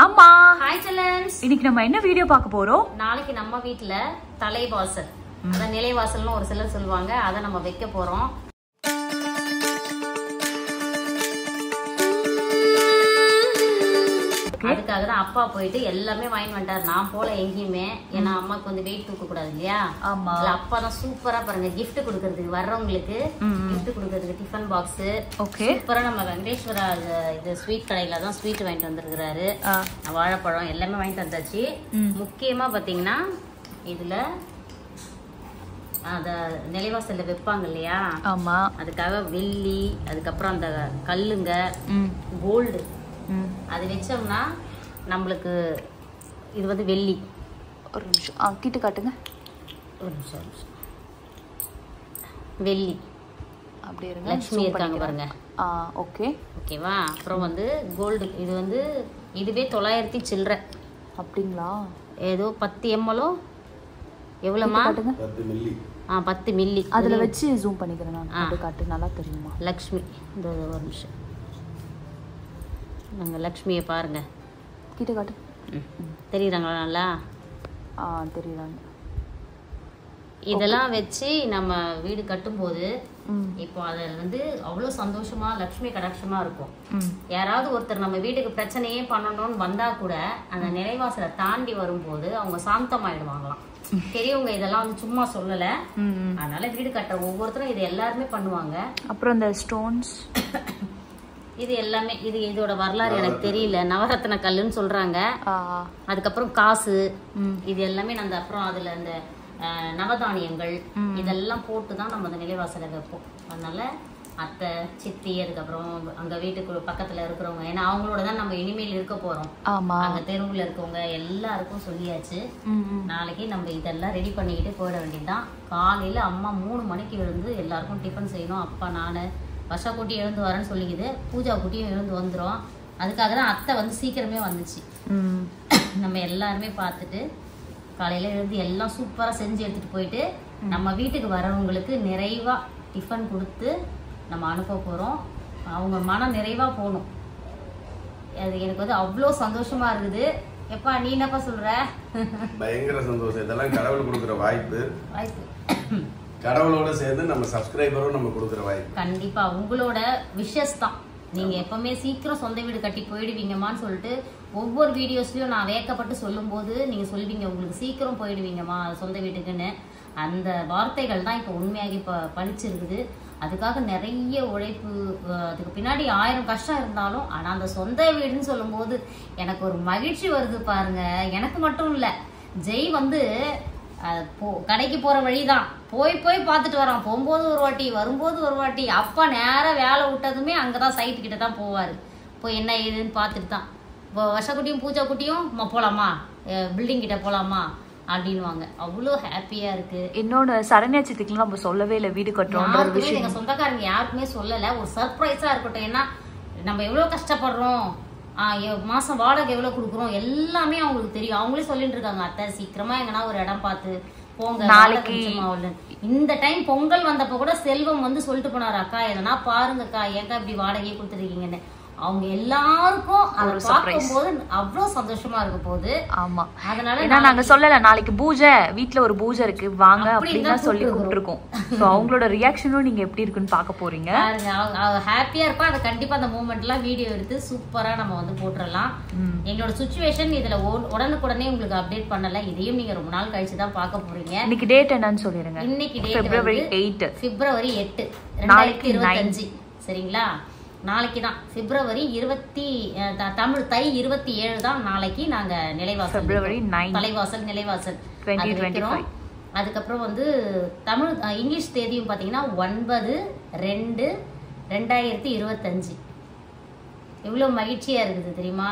ஆமா ஹாய் செல்லன்ஸ். இன்னைக்கு நம்ம என்ன வீடியோ பார்க்க போறோம்? நாளைக்கு நம்ம வீட்ல தலைவாசல், அத நிலைவாசல்னு ஒரு சிலர் சொல்லுவாங்க, அத நம்ம வைக்க போறோம். அதுக்காக தான் அப்பா போயிட்டு எல்லாமே வாங்கி வந்துட்டாரு. நான் போல எங்கேயுமே, ஏன்னா அம்மாக்கு வந்து வெயிட் தூக்க கூடாது இல்லையா. ஆமா. அப்பா தான் சூப்பரா பாருங்க கிஃப்ட் கொடுக்கறதுக்கு வர்றவங்களுக்கு கிஃப்ட் கொடுக்கறதுக்கு டிஃபன் பாக்ஸ் சூப்பரா நம்ம வெங்கடேஸ்வரா இது ஸ்வீட் கடையில தான் ஸ்வீட் வாங்கிட்டு வந்திருக்கிறாரு. வாழைப்பழம் எல்லாமே வாங்கிட்டு வந்தாச்சு. முக்கியமா பாத்தீங்கன்னா இதுல அத நிலைவாசல்ல வைப்பாங்க இல்லையா. ஆமா. அதுக்காக வெள்ளி, அதுக்கப்புறம் அந்த கல்லுங்க, கோல்டு அது வச்சோம்னா நம்மளுக்கு இது வந்து வெள்ளி. ஒரு நிமிஷம் கிட்ட காட்டுங்க. ஒரு நிமிஷம் வெள்ளி அப்படியே இருங்க. லட்சுமி இருக்காங்க பாருங்க. ஓகே ஓகேவா. அப்புறம் வந்து கோல்டு இது வந்து இதுவே 900 சில்லற. அப்படிங்களா? ஏதோ 10 ml எவ்வளோமா? 10 மில்லி. அதில் வச்சு ஜூம் பண்ணிக்கிறேன் நான். அது காட்டு நல்லா தெரியுமா? லக்ஷ்மி. இந்த ஒரு நிமிஷம் நாங்கள் லக்ஷ்மியை பாருங்க. கிட்ட காட்டு. தெரியுறாங்களா? நல்லா தெரியுறாங்க. இதெல்லாம் வச்சு நம்ம வீடு கட்டும்போது இப்போ அதில் வந்து அவ்வளோ சந்தோஷமா லக்ஷ்மி கடாட்சமா இருக்கும். யாராவது ஒருத்தர் நம்ம வீட்டுக்கு பிரச்சனையே பண்ணணும்னு வந்தா கூட அந்த நிலைவாசலை தாண்டி வரும்போது அவங்க சாந்தமாயிடுவாங்களாம். பெரியவங்க இதெல்லாம் வந்து சும்மா சொல்லல. அதனால வீடு கட்டுற ஒவ்வொருத்தரும் இது எல்லாருமே பண்ணுவாங்க. அப்புறம் இந்த ஸ்டோன்ஸ் இது எல்லாமே இதோட வரலாறு எனக்கு தெரியல. நவரத்ன கல்லுன்னு சொல்றாங்க. அதுக்கப்புறம் காசு, இது எல்லாமே நம்ம அப்புறம் அதுல அந்த நவதானியங்கள் இதெல்லாம் போட்டுதான் நம்ம அந்த நிலைவாசலை வைப்போம். அதனால அத்தை, சித்தி, அதுக்கப்புறம் அங்க வீட்டுக்கு பக்கத்துல இருக்கிறவங்க, ஏன்னா அவங்களோட தான் நம்ம இனிமேல் இருக்க போறோம். அங்க தெருவுல இருக்கவங்க எல்லாருக்கும் சொல்லியாச்சு. நாளைக்கு நம்ம இதெல்லாம் ரெடி பண்ணிக்கிட்டு போயிட வேண்டியதுதான். காலையில அம்மா 3 மணிக்கு எழுந்து எல்லாருக்கும் டிஃபன் செய்யணும். அப்பா, நானு, வருஷா குட்டி எழுந்து வரேன்னு சொல்லிக்குது. பூஜா குட்டியும் எழுந்து வந்துடும். அதுக்காக தான் அத்தை வந்து சீக்கிரமே வந்துச்சு. நம்ம எல்லாருமே பார்த்துட்டு காலையில எழுந்து எல்லாம் சூப்பரா செஞ்சு எடுத்துட்டு போயிட்டு நம்ம வீட்டுக்கு வரவங்களுக்கு நிறைவா டிஃபன் கொடுத்து நம்ம அனுப்ப போறோம். அவங்க மன நிறைவா போகணும். அது எனக்கு வந்து அவ்வளோ சந்தோஷமா இருக்குது. எப்பா நீ என்னப்பா சொல்ற? பயங்கர சந்தோஷம். இதெல்லாம் கடவுள் கொடுக்குற வாய்ப்பு. கடவுளோட சேர்ந்து நம்ம சப்ஸ்கிரைபரும் நம்ம கொடுக்குற வாய்ப்பு. கண்டிப்பா உங்களோட விஷஸ் தான். நீங்க எப்பவுமே சீக்கிரம் சொந்த வீடு கட்டி போயிடுவீங்கம்மான்னு சொல்லிட்டு ஒவ்வொரு வீடியோஸ்லயும் நான் வேக்கப்பட்டு சொல்லும் போது நீங்க சொல்வீங்க உங்களுக்கு சீக்கிரம் போயிடுவீங்கம்மா சொந்த வீட்டுக்குன்னு. அந்த வார்த்தைகள் தான் இப்ப உண்மையாகி பழிச்சிருக்குது. அதுக்காக நிறைய உழைப்பு, அதுக்கு பின்னாடி 1000 கஷ்டம் இருந்தாலும் ஆனா அந்த சொந்த வீடுன்னு சொல்லும் போது எனக்கு ஒரு மகிழ்ச்சி வருது பாருங்க. எனக்கு மட்டும் இல்ல, ஜெய் வந்து கடைக்கு போற வழிதான் போய் பார்த்துட்டு வரான். போகும்போது ஒரு வாட்டி, வரும்போது ஒரு வாட்டி. அப்பா நேரம் வேலை விட்டதுமே அங்கதான் சைட்டு கிட்ட தான் போவாரு. போய் என்ன ஏதுன்னு பார்த்துட்டு தான். இப்போ வருஷக்குட்டியும் பூஜா குட்டியும் போலாமா, பில்டிங் கிட்ட போலாமா அப்படின்வாங்க. அவ்வளோ ஹாப்பியா இருக்கு. இன்னொன்னு சரண்யா சித்திக்கு நம்ம சொல்லவே இல்லை வீடு கட்டுறோம். எங்க சொந்தக்காரங்க யாருக்குமே சொல்லல. ஒரு சர்ப்ரைஸா இருக்கட்டும். ஏன்னா நம்ம எவ்வளவு கஷ்டப்படுறோம், மாசம் வாடகை எவ்வளவு கொடுக்குறோம் எல்லாமே அவங்களுக்கு தெரியும். அவங்களே சொல்லிட்டு இருக்காங்க, அத்தை சீக்கிரமா எங்கன்னா ஒரு இடம் பார்த்து போங்க நாளைக்கு. இந்த டைம் பொங்கல் வந்தப்ப கூட செல்வம் வந்து சொல்லிட்டு போனாரு, அக்கா எதனா பாருங்கக்கா, ஏங்கா இப்படி வாடகையே கொடுத்துருக்கீங்கன்னு. அவங்க எல்லாருக்கும் அதை பார்க்கும்போது அவ்வளவு சந்தோஷமா இருக்க போகுது. ஆமா, அதனால நாங்க சொல்லல நாளைக்கு பூஜை, வீட்டுல ஒரு பூஜை இருக்கு வாங்க அப்படின்னு சொல்லி கூப்பிட்டுருக்கோம். அவங்களோட ரியாக்ஷனும் நீங்க எப்படி இருக்குன்னு பார்க்க போறீங்க. ஹாப்பியா இருப்பா. அதை கண்டிப்பா அந்த மூமெண்ட் எல்லாம் வீடியோ எடுத்து சூப்பரா நம்ம வந்து போட்டுடலாம். எங்களோட சுச்சுவேஷன் இதுல உடனுக்குடனே உங்களுக்கு அப்டேட் பண்ணல. இதையும் நீங்க ரொம்ப நாள் கழிச்சு தான் பார்க்க போறீங்க. இன்னைக்கு டேட் என்னன்னு சொல்லிருங்க. இன்னைக்கு டேட் February 8 2025. சரிங்களா? நாளைக்கு தான் February 20, தமிழ் தை 27 தான் நாளைக்கு நாங்க நிலைவாசல் தலைவாசல் நிலைவாசல் 2025. அதுக்கப்புறம் வந்து தமிழ் இங்கிலீஷ் தேதியும் பாத்தீங்கன்னா 9/2/2025. எவ்வளவு மகிழ்ச்சியா இருக்குது தெரியுமா?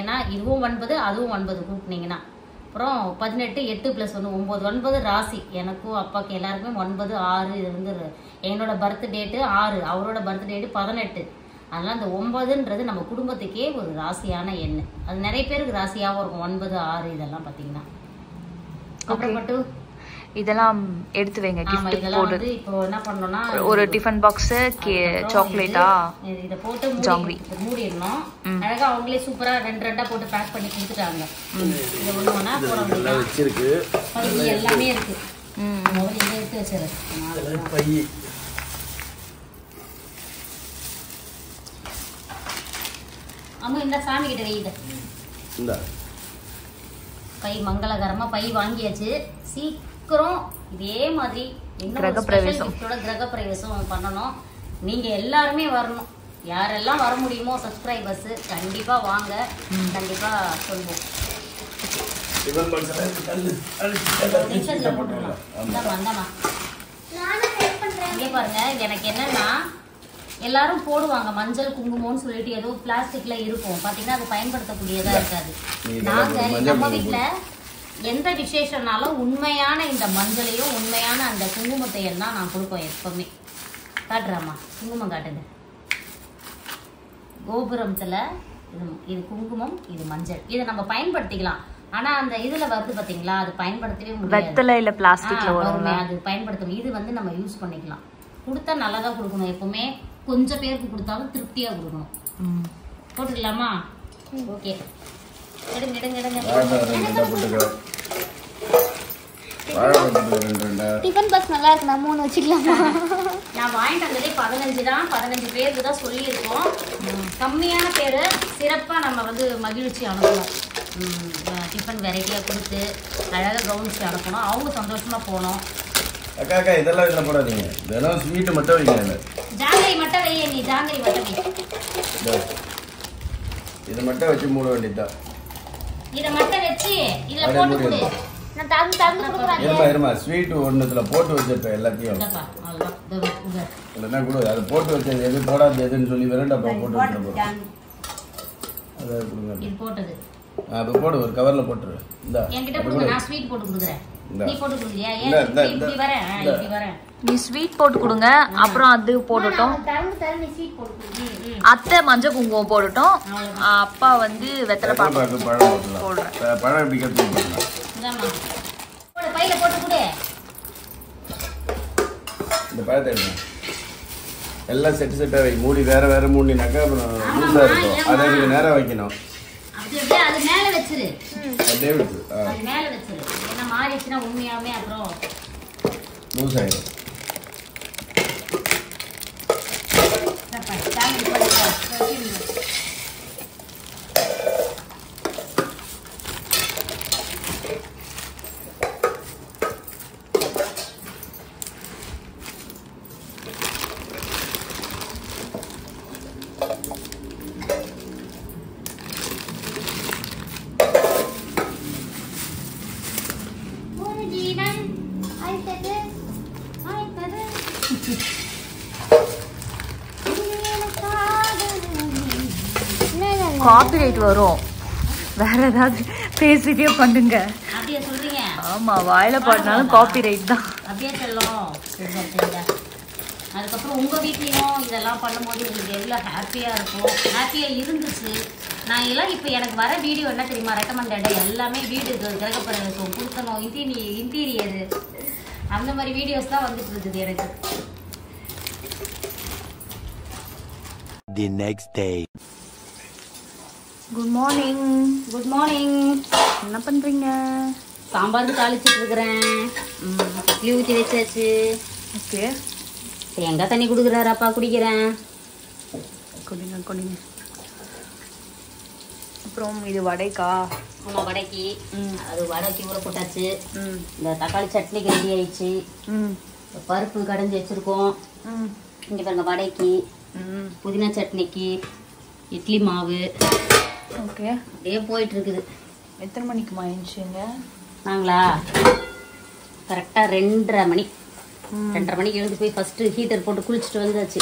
ஏன்னா இதுவும் 9 அதுவும் 9 கூப்பிட்டீங்கன்னா அப்புறம் 18 8 + 1 9 9 ராசி. எனக்கும் அப்பாவுக்கு எல்லாருக்குமே 9 6. இது வந்து என்னோட பர்த் டேட்டு 6, அவரோட பர்த் டேட்டு 18. அதனால அந்த 9ன்றது நம்ம குடும்பத்துக்கே ஒரு ராசியான எண். அது நிறைய பேருக்கு ராசியாகவும் இருக்கும் 9 6 இதெல்லாம் பார்த்தீங்கன்னா. அப்புறம் மட்டும் இதெல்லாம் எடுத்து வைங்க ஆமா gift இதெல்லாம் போடு வந்து இப்போ என்ன பண்ணனும்னா ஒரு டிஃபன் பாக்ஸ் சாக்லேட்டா இத போட்டு ஜாங்கிரி மூடிடணும் அழகா அவங்களே சூப்பரா ரெண்டு ரெண்டா போட்டு பேக் பண்ணி கொடுத்துட்டாங்க இது ஒண்ணுனா போறோம் வச்சிருக்கு பை எல்லாமே இருக்கு முதல்ல இதை எடுத்து வச்சிரு பை அம்மா இந்த சாமி கிட்ட வை இந்த பை மங்களகரமா பை வாங்கியாச்சு சீக்கிரம் இதே மாதிரி கிரகப்பிரவேசம் கிரகப்பிரவேசம் பண்ணணும் நீங்க எல்லாருமே வரணும் யாரெல்லாம் வர முடியுமோ சப்ஸ்கிரைபர்ஸ் கண்டிப்பா வாங்க கண்டிப்பா சொல்லுவோம் இங்கே பாருங்க எனக்கு என்னன்னா எல்லாரும் போடுவாங்க மஞ்சள் குங்குமம்னு சொல்லிட்டு ஏதோ பிளாஸ்டிக்ல இருக்கும் பாத்தீங்கன்னா அது பயன்படுத்தக்கூடியதா இருக்காது நாங்க நம்ம வீட்டுல எந்த விசேஷம்னாலும் உண்மையான இந்த மஞ்சளையும் உண்மையான அந்த குங்குமத்தையும் தான் நான் கொடுப்போம் எப்பவுமே காட்டுறாமா குங்குமம் காட்டுங்க கோபுரத்துல இது குங்குமம் இது மஞ்சள் இதை நம்ம பயன்படுத்திக்கலாம் ஆனா அந்த இதுல வருது பாத்தீங்களா அது பயன்படுத்தவே முடியாது இல்ல பிளாஸ்டிக்ல வரும் அது பயன்படுத்தணும் இது வந்து நம்ம யூஸ் பண்ணிக்கலாம் கொடுத்தா நல்லதா கொடுக்கணும் எப்பவுமே கொஞ்சம் பேருக்கு கொடுத்தாலும் திருப்தியா கொடுக்கணும் போட்டுக்கலாமா ஓகே எடுங்க எடுங்க எடுங்க டிஃபன் பாக்ஸ் நல்லா இருக்கு நான் 3 வச்சுக்கலாமா நான் வாங்கிட்டு வந்ததே 15 தான் 15 பேருக்கு தான் சொல்லியிருக்கோம் கம்மியான பேர் சிறப்பா நம்ம வந்து மகிழ்ச்சி அனுப்பணும் டிஃபன் வெரைட்டியா கொடுத்து அழகா கவனிச்சு அனுப்பணும் அவங்க சந்தோஷமா போகணும் அக்கா அக்கா இதெல்லாம் இதுல போடாதீங்க இதெல்லாம் ஸ்வீட் மட்டும் வைங்க ஜாங்கிரி மட்டும் வையே நீ ஜாங்கிரி மட்டும் வை இதை மட்டும் வச்சு மூட வேண்டியதுதான் இதை மட்டும் வச்சு இதுல போட்டு கொடு நான் தந்து தந்து கொடுக்குறேன் இருமா இருமா ஸ்வீட் ஒண்ணுத்துல போட்டு வச்சிருப்பேன் எல்லாத்தையும் இல்லைன்னா கூட அது போட்டு வச்சது எது போடாது எதுன்னு சொல்லி விரண்டா போட்டு வச்சிருப்போம் அதை கொடுங்க இது போட்டது அது போடு ஒரு கவர்ல போட்டுரு இந்த என்கிட்ட கொடுங்க நான் ஸ்வீட் போட்டு கொடுக்குறேன் நீ போட்டு கொடுக்கறியா ஏன் இப்படி வரேன் நீ ஸ்வீட் போட்டு கொடுங்க அப்புறம் அது போடட்டும் தரந்து ஸ்வீட் போட்டு அத்தை மஞ்சள் குங்குமம் போடட்டும் அப்பா வந்து வெத்தலை பாக்கு பழம் போடலாம் பழம் பிடிக்கிறது போடலாம் இந்தாம்மா போடு பையில போட்டு கொடு இந்த பழத்தை எடுங்க எல்லாம் செட்டு செட்டா வை மூடி வேற வேற மூடினாக்கா அப்புறம் லூசா இருக்கும் அதை நீங்க நேரம் வைக்கணும் அப்படியே அது மேல வச்சிரு அப்படியே விட்டு அது மேல வச்சிரு ஏன்னா மாறிச்சுன்னா உண்மையாவே அப்புறம் லூஸ் ஆயிடும் காப்பிரைட் வரும் வேற ஏதாவது பேசிட்டே பண்ணுங்க அப்படியே சொல்றீங்க ஆமா வாயில பாடினாலும் காப்பிரைட் தான் அப்படியே சொல்லும் அதுக்கப்புறம் உங்க வீட்லயும் இதெல்லாம் பண்ணும்போது உங்களுக்கு எவ்வளவு ஹாப்பியா இருக்கும் ஹாப்பியா இருந்துச்சு நான் எல்லாம் இப்போ எனக்கு வர வீடியோ என்ன தெரியுமா ரெக்கமெண்டட் எல்லாமே வீடு கிரகப்பிரவேசம் கொடுக்கணும் இன்டீரியர் அந்த மாதிரி வீடியோஸ் தான் வந்துட்டு இருக்குது எனக்கு The next day. Good morning good morning என்ன பண்றீங்க சாம்பாருக்கு தாளிச்சிட்டு இருக்கிறேன் இட்லி ஊற்றி வச்சாச்சு ஓகே தேங்காய் தண்ணி கொடுக்குறாரு அப்பா குடிக்கிறேன் குடிங்க குடிங்க அப்புறம் இது வடைக்கா ஆமாம் வடைக்கு அது வடைக்கு ஊற போட்டாச்சு இந்த தக்காளி சட்னிக்கு ரெடி ஆயிடுச்சு பருப்பு கடைஞ்சி வச்சுருக்கோம் இங்கே பாருங்க வடைக்கு புதினா சட்னிக்கு இட்லி மாவு ஓகே அப்படியே போயிட்டு இருக்குது எத்தனை மணிக்கு மாயிடுச்சுங்க நாங்களா கரெக்டாக 2:30 மணி 2:30 மணிக்கு எழுந்து போய் ஃபஸ்ட்டு ஹீட்டர் போட்டு குளிச்சுட்டு வந்தாச்சு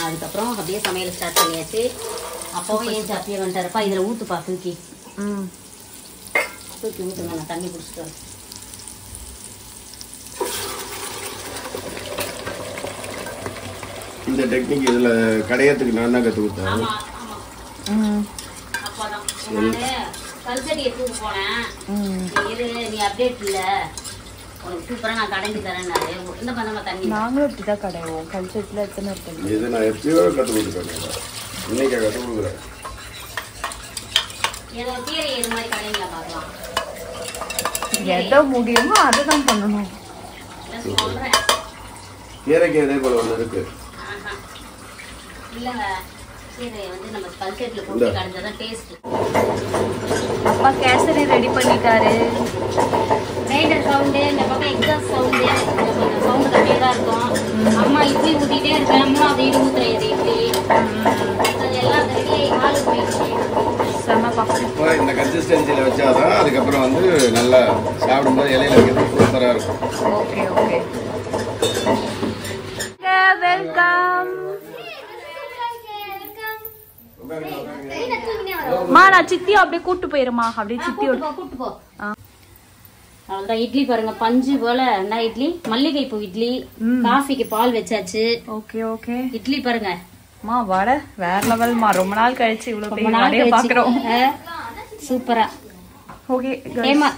அதுக்கப்புறம் அப்படியே சமையல் ஸ்டார்ட் பண்ணியாச்சு அப்போவும் ஏன் அப்படியே வந்துட்டாருப்பா இதில் ஊற்றுப்பா தூக்கி தூக்கி ஊற்றுங்க நான் தண்ணி குடிச்சிட்டு வரேன் இந்த டெக்னிக் இதுல கடையத்துக்கு நான் தான் கத்து கொடுத்தேன் ஆமா ஆமா அப்பதான் நான் கல்சடி எடுத்து போனேன் இரு நீ அப்டேட் இல்ல உனக்கு சூப்பரா நான் கடைஞ்சி தரேன். இந்த பண்ண தண்ணி நாங்களும் இப்படிதான் கடைவோம். கல்ச்சர்ல எத்தனை இருக்கு? இது நான் எப்பயோ கற்றுக் கொடுத்துருக்கேன். இன்னைக்கு கற்றுக் கொடுக்குறேன். ஏதோ கீரை இது மாதிரி கடைங்களா பார்க்கலாம். எதோ முடியுமோ அதுதான் பண்ணணும். சொல்றேன். கீரைக்கு இதே போல ஒன்று இருக்கு. இல்லங்க கீரை வந்து நம்ம கல்ச்சர்ல போட்டு கடைஞ்சாதான் டேஸ்ட். அப்பா கேசரி ரெடி பண்ணிட்டாரு. கிரைண்டர் சவுண்டு, இந்த பக்கம் எக்ஸாஸ்ட் சவுண்டு, சவுண்டு கம்மியாக தான் இருக்கும். அம்மா இட்லி ஊற்றிட்டே இருக்கேன். அம்மா அப்படி ஊற்றுறேன் இது இட்லி. எல்லாம் ரெடி ஆளு போயிடுச்சு. இப்போ இந்த கன்சிஸ்டன்சியில் வச்சாதான் அதுக்கப்புறம் வந்து நல்லா சாப்பிடும்போது இலையில வைக்கிறது சூப்பராக இருக்கும். Okay okay. வெல்கம். மா நான் சித்தி அப்படியே கூட்டு போயிருமா? அப்படியே சித்தியோட கூட்டு போ. அவ்வளவுதான். இட்லி பாருங்க பஞ்சு போல. என்ன இட்லி? மல்லிகை பூ இட்லி. காஃபிக்கு பால் வச்சாச்சு. Okay okay. இட்லி பாருங்க மா வடை வேற லெவல்மா. ரொம்ப நாள் கழிச்சு இவ்வளவு பெரிய வடையை பாக்குறோம். சூப்பரா. Okay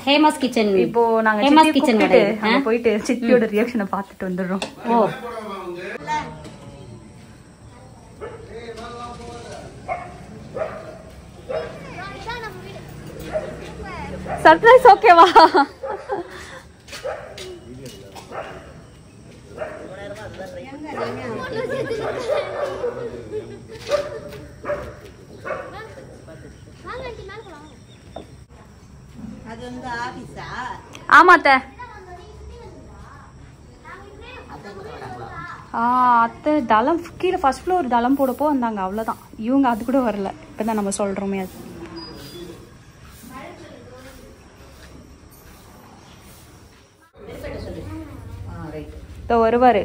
Hema's kitchen. இப்போ நாங்க ஹேமாஸ் கிச்சன் அங்க போயிட்டு சித்தியோட ரியாக்ஷனை பார்த்துட்டு வந்துடுறோம். ஓ சர்ப்ரைஸ் ஓகேவா? ஆமா அத்தை. அத்தை தளம் கீழே ஃபர்ஸ்ட் ஃப்ளோர் தளம் போடப்போ வந்தாங்க. அவ்வளோதான். இவங்க அது கூட வரல. இப்பதான் நம்ம சொல்றோமே அது. வருவாரு.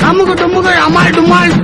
அமுகு டுமுகு அமால் டுமால்.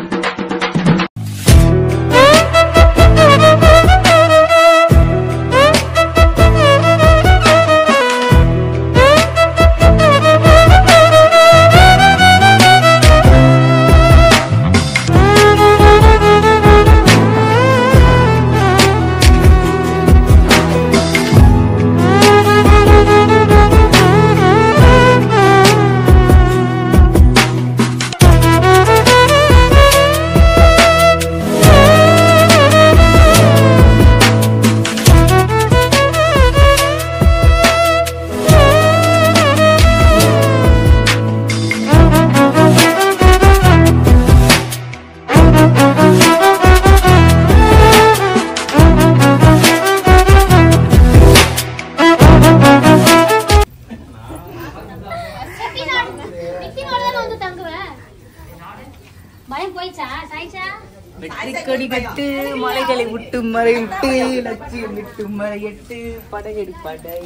கட்டு மலைகளை விட்டு மறை விட்டு லட்சியம் விட்டு மறையட்டு படையடி படை.